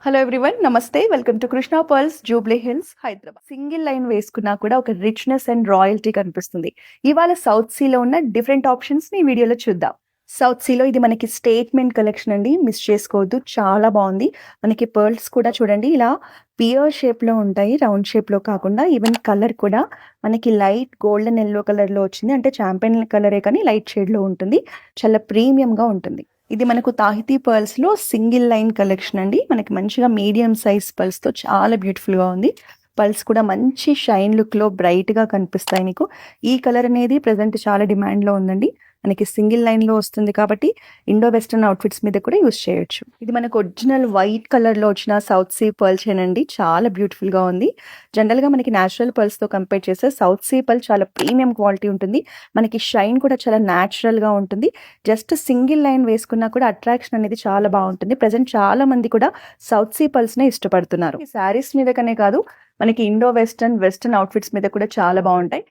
Hello everyone, నమస్తే. Welcome to Krishna pearls, Jubilee hills, Hyderabad. Single line వేసుకున్నా కూడా ఒక రిచ్నెస్ అండ్ రాయల్టీ కనిపిస్తుంది. ఇవాళ సౌత్ సీలో ఉన్న డిఫరెంట్ ఆప్షన్స్ ని ఈ వీడియోలో చూద్దాం. సౌత్ సీలో ఇది మనకి స్టేట్మెంట్ కలెక్షన్ అండి, మిస్ చేసుకోవద్దు. చాలా బాగుంది. మనకి పర్ల్స్ కూడా చూడండి, ఇలా పియర్ షేప్ లో ఉంటాయి, రౌండ్ షేప్ లో కాకుండా. ఈవెన్ కలర్ కూడా మనకి లైట్ గోల్డెన్ ఎల్లో కలర్ లో వచ్చింది, అంటే చాంపియన్ కలరే కానీ లైట్ షేడ్ లో ఉంటుంది. చాలా ప్రీమియం గా ఉంటుంది. ఇది మనకు తాహితీ పర్ల్స్ లో సింగిల్ లైన్ కలెక్షన్ అండి. మనకి మంచిగా మీడియం సైజ్ పర్ల్స్ తో చాలా బ్యూటిఫుల్ గా ఉంది. పర్ల్స్ కూడా మంచి షైన్ లుక్ లో బ్రైట్ గా కనిపిస్తాయి మీకు. ఈ కలర్ అనేది ప్రెసెంట్ చాలా డిమాండ్ లో ఉందండి. మనకి సింగిల్ లైన్ లో వస్తుంది కాబట్టి ఇండో వెస్టర్న్ అవుట్ఫిట్స్ మీద కూడా యూస్ చేయొచ్చు. ఇది మనకు ఒరిజినల్ వైట్ కలర్ లో వచ్చిన సౌత్ సీ పర్ల్స్ ఏనండి. చాలా బ్యూటిఫుల్ గా ఉంది. జనరల్ గా మనకి నేచురల్ పర్ల్స్ తో కంపేర్ చేస్తే సౌత్ సీ పర్ల్ చాలా ప్రీమియం క్వాలిటీ ఉంటుంది. మనకి షైన్ కూడా చాలా న్యాచురల్ గా ఉంటుంది. జస్ట్ సింగిల్ లైన్ వేసుకున్నా కూడా అట్రాక్షన్ అనేది చాలా బాగుంటుంది. ప్రెసెంట్ చాలా మంది కూడా సౌత్ సీ పర్ల్స్ నే ఇష్టపడుతున్నారు. ఈ శారీస్ మీద కనే కాదు, మనకి ఇండో వెస్టర్న్ అవుట్ఫిట్స్ మీద కూడా చాలా బాగుంటాయి.